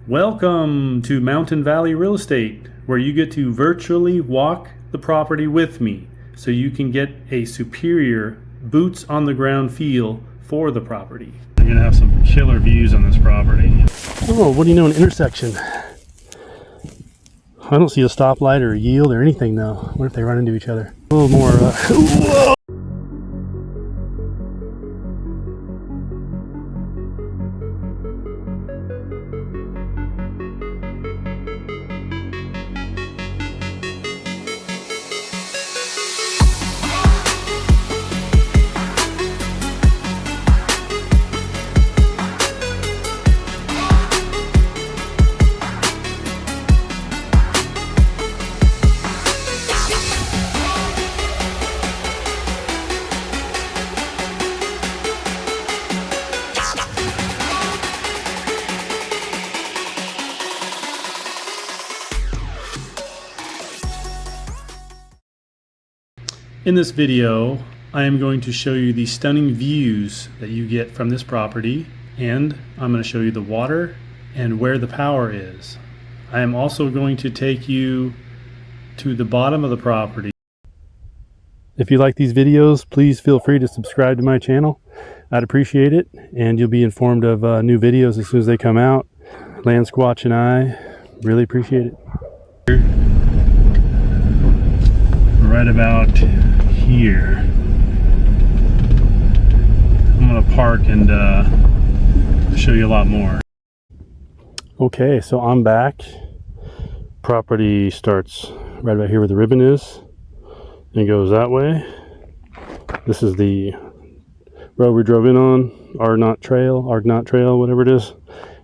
Welcome to Mountain Valley Real Estate, where you get to virtually walk the property with me so you can get a superior boots on the ground feel for the property. You're gonna have some killer views on this property. Oh, what do you know, an intersection? I don't see a stoplight or a yield or anything though. What if they run into each other? A little more, whoa! In this video, I am going to show you the stunning views that you get from this property, and I'm going to show you the water and where the power is. I am also going to take you to the bottom of the property. If you like these videos, please feel free to subscribe to my channel. I'd appreciate it, and you'll be informed of new videos as soon as they come out. Land Squatch and I really appreciate it. Right about here. I'm gonna park and show you a lot more. Okay, so I'm back. Property starts right about here where the ribbon is and goes that way. This is the road we drove in on, Argonaut Trail, whatever it is,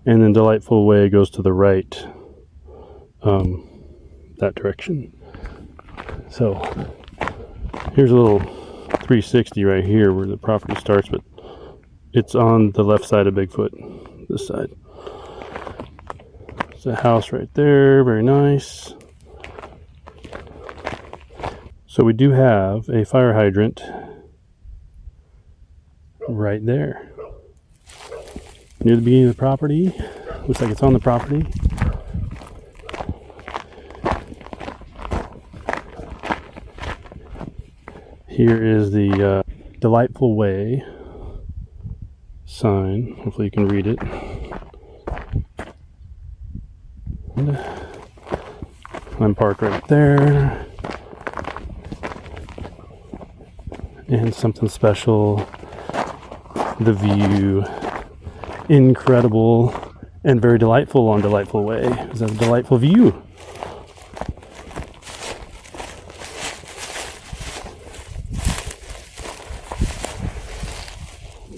and then Delightful Way goes to the right, that direction. So here's a little 360 right here where the property starts, but it's on the left side of Bigfoot, this side. There's a house right there, very nice. So we do have a fire hydrant right there near the beginning of the property. Looks like it's on the property. Here is the Delightful Way sign. Hopefully you can read it. And I'm parked right there. And something special. The view. Incredible and very delightful on Delightful Way. Is that a delightful view?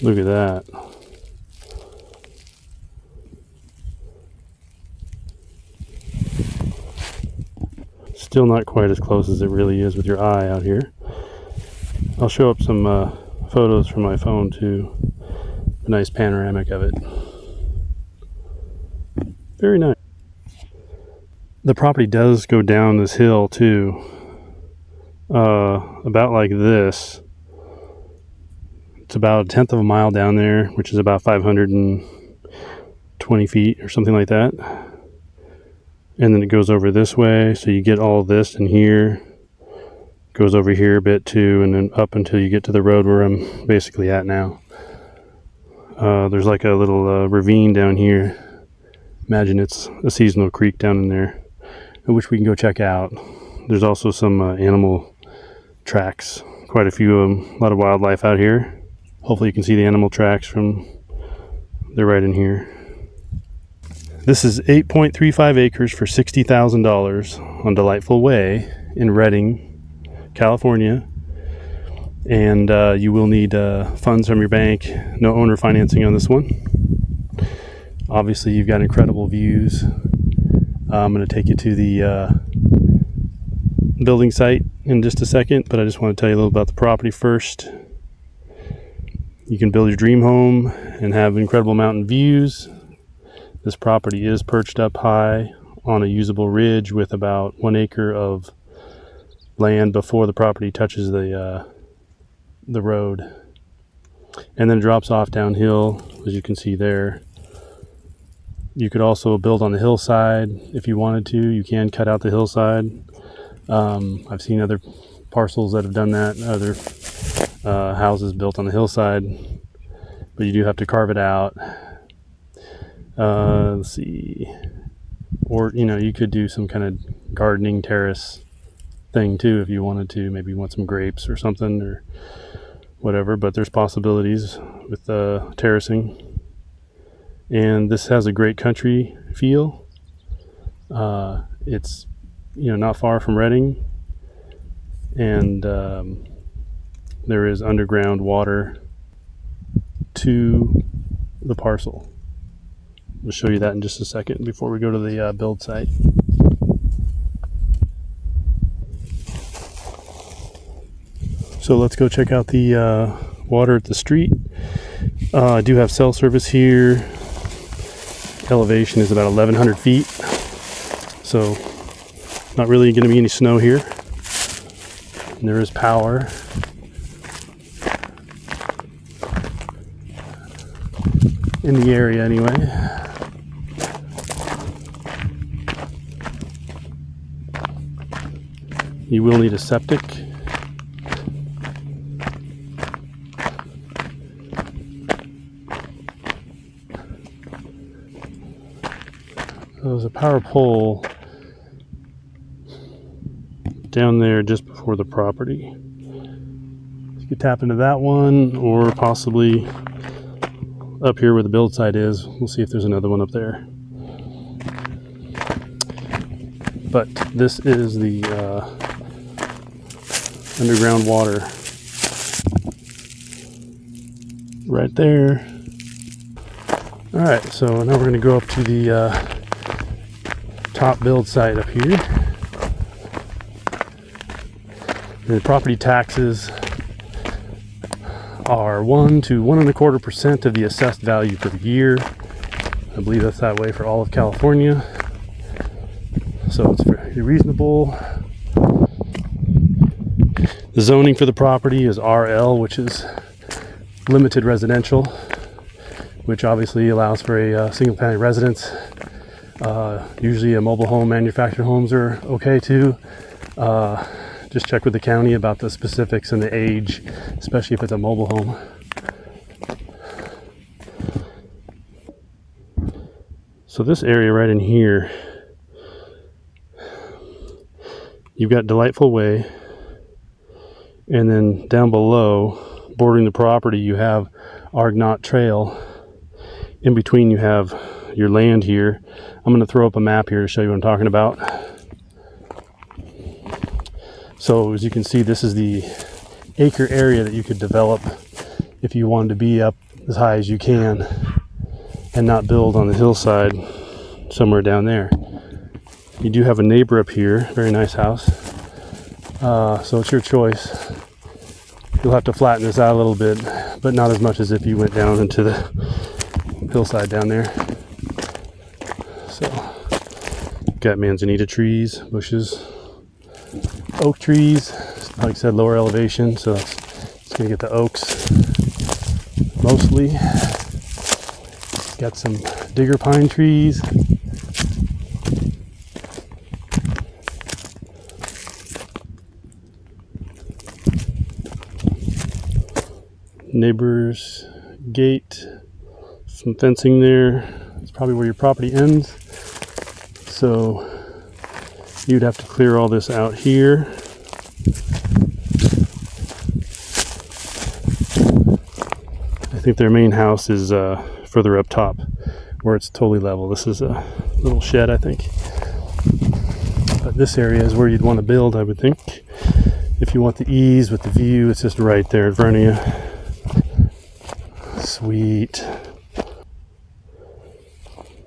Look at that. Still not quite as close as it really is with your eye out here. I'll show up some photos from my phone too. A nice panoramic of it. Very nice. The property does go down this hill too. About like this. It's about 1/10 of a mile down there, which is about 520 feet or something like that. And then it goes over this way, so you get all this in here. Goes over here a bit too, and then up until you get to the road where I'm basically at now. There's like a little ravine down here. Imagine it's a seasonal creek down in there, which we can go check out. There's also some animal tracks, quite a few of them, a lot of wildlife out here. Hopefully you can see the animal tracks from, they're right in here. This is 8.35 acres for $60,000 on Delightful Way in Redding, California. And you will need funds from your bank. No owner financing on this one. Obviously you've got incredible views. I'm going to take you to the building site in just a second, but I just want to tell you a little about the property first. You can build your dream home and have incredible mountain views. This property is perched up high on a usable ridge with about 1 acre of land before the property touches the road. And then it drops off downhill, as you can see there. You could also build on the hillside if you wanted to. You can cut out the hillside. I've seen other parcels that have done that, other houses built on the hillside, but you do have to carve it out. Let's see. Or, you could do some kind of gardening terrace thing too if you wanted to. Maybe you want some grapes or something or whatever, but there's possibilities with terracing. And this has a great country feel. It's not far from Reading, and there is underground water to the parcel. I'll show you that in just a second before we go to the build site. So let's go check out the water at the street. I do have cell service here. Elevation is about 1,100 feet, so not really going to be any snow here. And there is power. In the area anyway. You will need a septic. There's a power pole down there just before the property. You could tap into that one, or possibly up here where the build site is. We'll see if there's another one up there. But this is the underground water right there. All right, so now we're going to go up to the top build site up here. The property taxes are 1 to 1.25% of the assessed value per year. I believe that's that way for all of California. So it's very reasonable. The zoning for the property is RL, which is limited residential, which obviously allows for a single family residence. Usually a mobile home, manufactured homes are okay too. Just check with the county about the specifics and the age, especially if it's a mobile home. So this area right in here, you've got Delightful Way, and then down below, bordering the property, you have Argonaut Trail. In between you have your land here. I'm going to throw up a map here to show you what I'm talking about. So as you can see, this is the acre area that you could develop if you wanted to be up as high as you can and not build on the hillside somewhere down there. You do have a neighbor up here, very nice house. So it's your choice. You'll have to flatten this out a little bit, but not as much as if you went down into the hillside down there. So, got manzanita trees, bushes, oak trees, like I said, lower elevation, so it's going to get the oaks mostly. Got some digger pine trees. Neighbor's gate, some fencing there. It's probably where your property ends. So you'd have to clear all this out here. I think their main house is further up top where it's totally level. This is a little shed, I think. But this area is where you'd want to build, I would think. If you want the ease with the view, it's just right there in front of you. Sweet.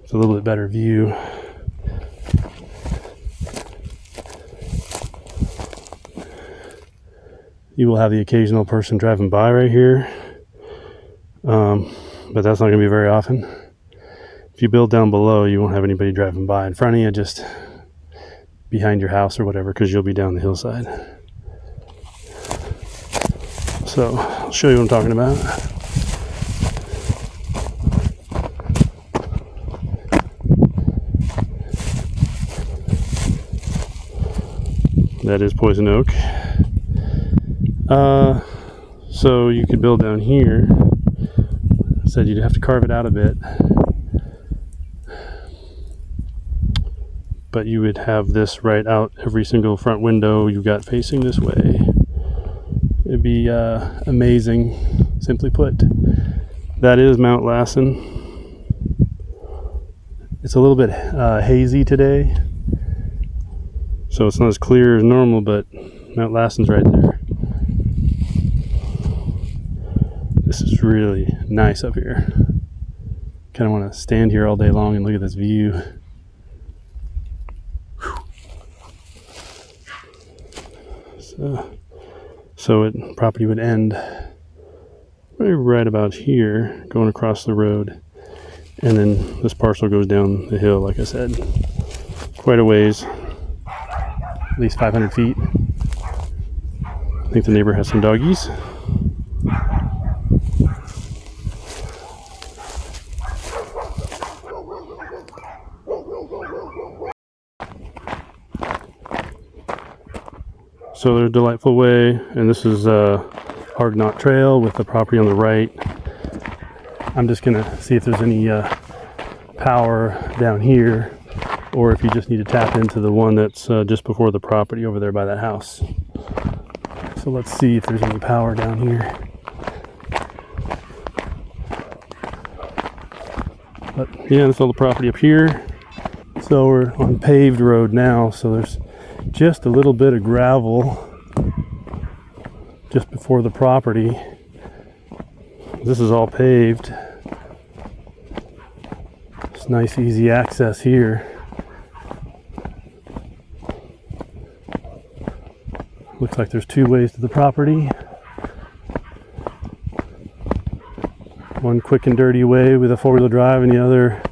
It's a little bit better view. You will have the occasional person driving by right here, but that's not going to be very often. If you build down below, you won't have anybody driving by in front of you, just behind your house or whatever, because you'll be down the hillside. So I'll show you what I'm talking about. That is poison oak. So you could build down here. I said you'd have to carve it out a bit. But you would have this right out every single front window you've got facing this way. It'd be amazing, simply put. That is Mount Lassen. It's a little bit hazy today, so it's not as clear as normal, but Mount Lassen's right there. This is really nice up here. Kind of want to stand here all day long and look at this view. So it property would end right about here, going across the road, and then this parcel goes down the hill, like I said, quite a ways, at least 500 feet. I think the neighbor has some doggies. So there's a delightful way, and this is Hard Knot Trail with the property on the right. I'm just gonna see if there's any power down here, or if you just need to tap into the one that's just before the property over there by that house. So let's see if there's any power down here. But yeah, that's all the property up here. So we're on paved road now, so there's just a little bit of gravel just before the property. This is all paved. It's nice easy access here. Looks like there's two ways to the property. One quick and dirty way with a four-wheel drive, and the other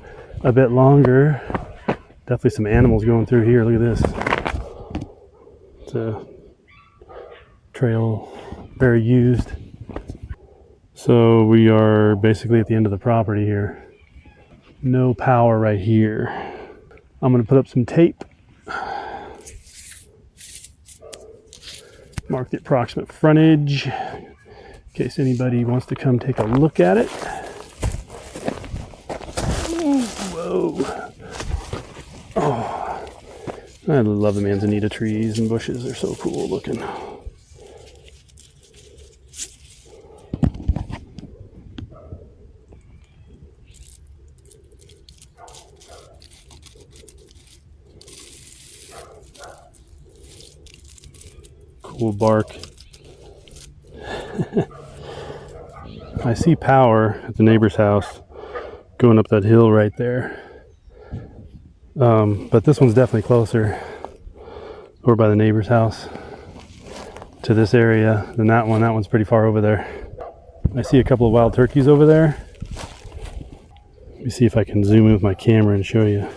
a bit longer. Definitely some animals going through here. Look at this. It's a trail very used. So we are basically at the end of the property here. No power right here. I'm going to put up some tape. Mark the approximate frontage in case anybody wants to come take a look at it. Whoa. Oh. I love the manzanita trees and bushes. They're so cool looking. Cool bark. I see power at the neighbor's house going up that hill right there. But this one's definitely closer over by the neighbor's house to this area than that one. That one's pretty far over there. I see a couple of wild turkeys over there. Let me see if I can zoom in with my camera and show you.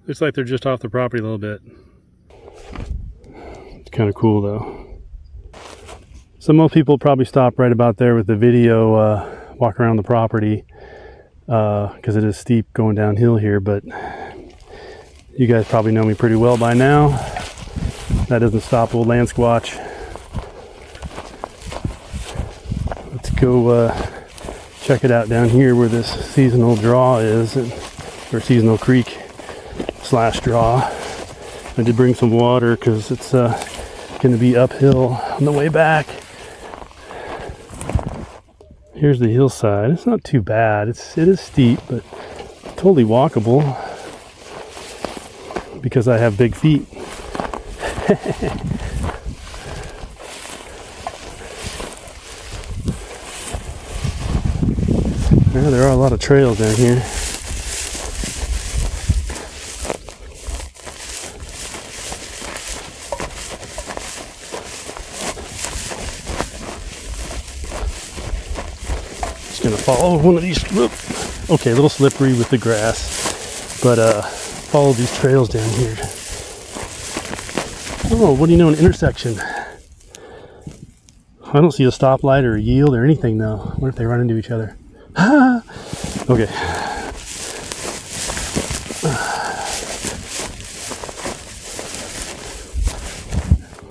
Looks like they're just off the property a little bit. It's kind of cool though. So most people probably stop right about there with the video, walk around the property, because it is steep going downhill here, but you guys probably know me pretty well by now. That doesn't stop old land squatch. Let's go check it out down here where this seasonal draw is, or seasonal creek / draw. I did bring some water because it's going to be uphill on the way back. Here's the hillside. It's not too bad. It is steep, but totally walkable because I have big feet. Yeah, there are a lot of trails down here. Gonna follow one of these. Whoop. Okay, a little slippery with the grass, but follow these trails down here. Oh, what do you know, an intersection? I don't see a stoplight or a yield or anything though. What if they run into each other? Okay.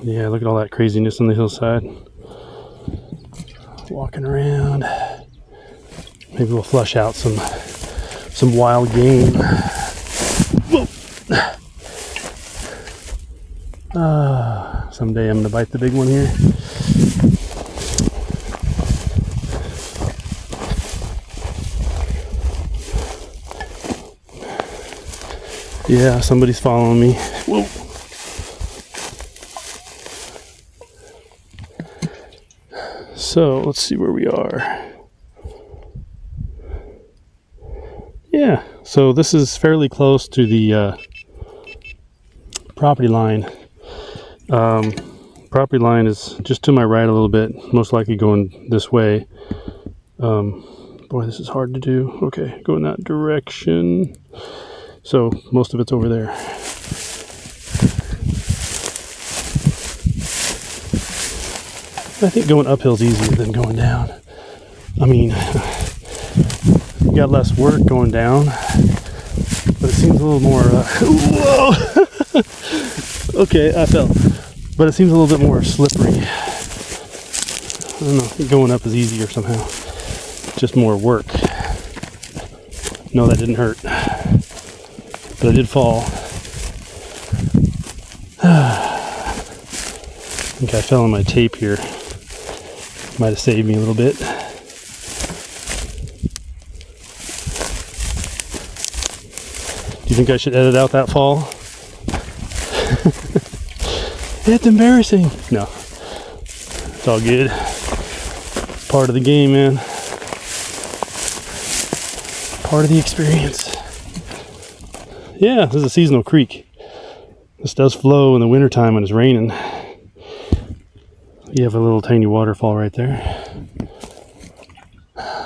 Yeah, look at all that craziness on the hillside. Walking around. Maybe we'll flush out some wild game. Whoa. Someday I'm gonna bite the big one here. Yeah, somebody's following me. Whoa. So let's see where we are. Yeah, so this is fairly close to the property line. Property line is just to my right a little bit, most likely going this way. Boy, this is hard to do. Okay, go in that direction. So most of it's over there. I think going uphill is easier than going down. I mean, you got less work going down, but it seems a little more, whoa! Okay, I fell. But it seems a little bit more slippery. I don't know, going up is easier somehow. Just more work. No, that didn't hurt. But I did fall. I think I fell on my tape here. Might have saved me a little bit. Do you think I should edit out that fall? It's embarrassing. No. It's all good. Part of the game, man. Part of the experience. Yeah, this is a seasonal creek. This does flow in the wintertime when it's raining. You have a little tiny waterfall right there.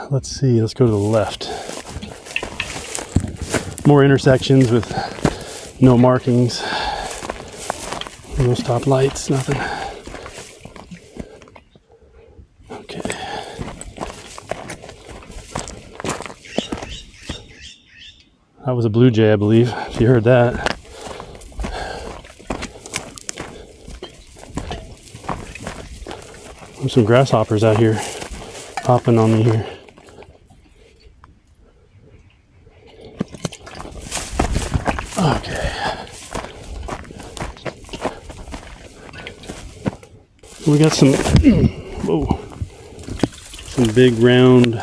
Let's see, let's go to the left. More intersections with no markings. No stop lights, nothing. Okay. That was a blue jay, I believe, if you heard that. There's some grasshoppers out here hopping on me here. Okay. We got some, whoa, some big round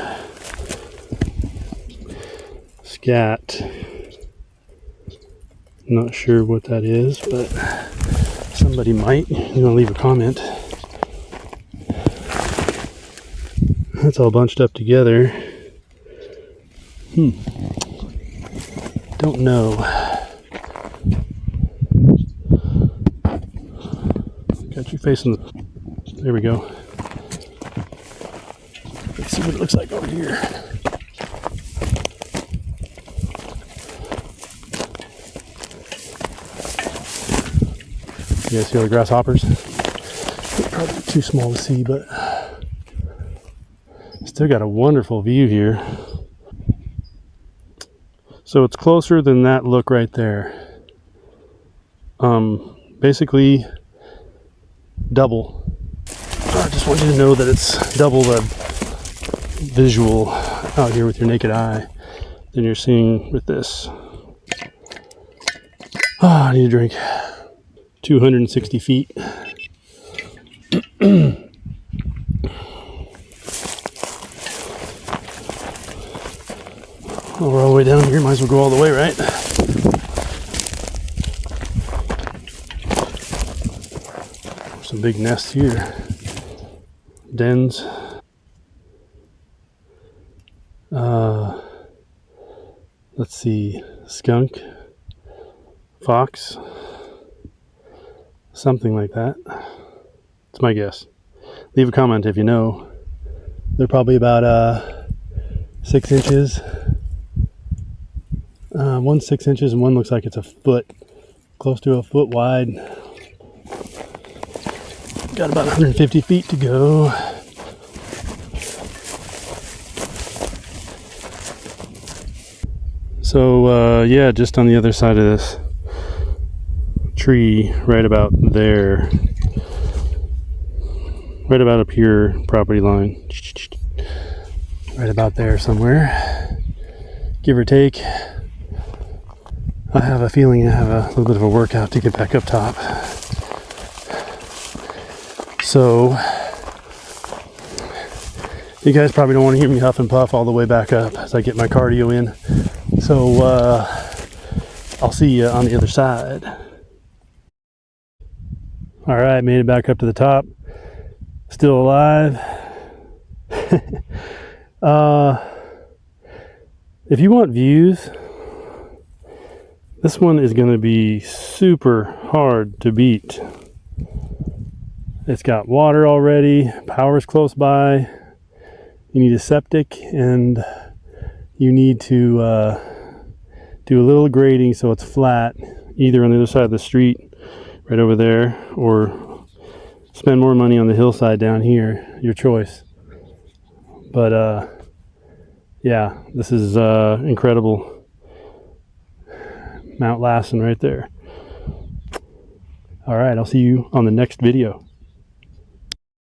scat. Not sure what that is, but somebody might. You know, leave a comment. That's all bunched up together. Don't know. Got you facing the... There we go. Let's see what it looks like over here. You guys see all the grasshoppers? They're probably too small to see, but still got a wonderful view here. So it's closer than that look right there. Basically double. I just want you to know that it's double the visual out here with your naked eye than you're seeing with this. I need a drink. 260 feet. Well, we're all the way down here, might as well go all the way, right? Some big nests here. Dens. Let's see, skunk, fox, something like that. It's my guess. Leave a comment if you know. They're probably about 6 inches. One's 6 inches and one looks like it's a foot, close to a foot wide. Got about 150 feet to go. So yeah, just on the other side of this tree, right about there, right about up here, property line, right about there somewhere, give or take. I have a feeling I have a little bit of a workout to get back up top. So you guys probably don't want to hear me huff and puff all the way back up as I get my cardio in. So I'll see you on the other side. All right, made it back up to the top. Still alive. If you want views, this one is going to be super hard to beat. It's got water already, power's close by. You need a septic, and you need to do a little grading so it's flat, either on the other side of the street, right over there, or spend more money on the hillside down here, your choice. But yeah, this is incredible. Mount Lassen right there. All right, I'll see you on the next video.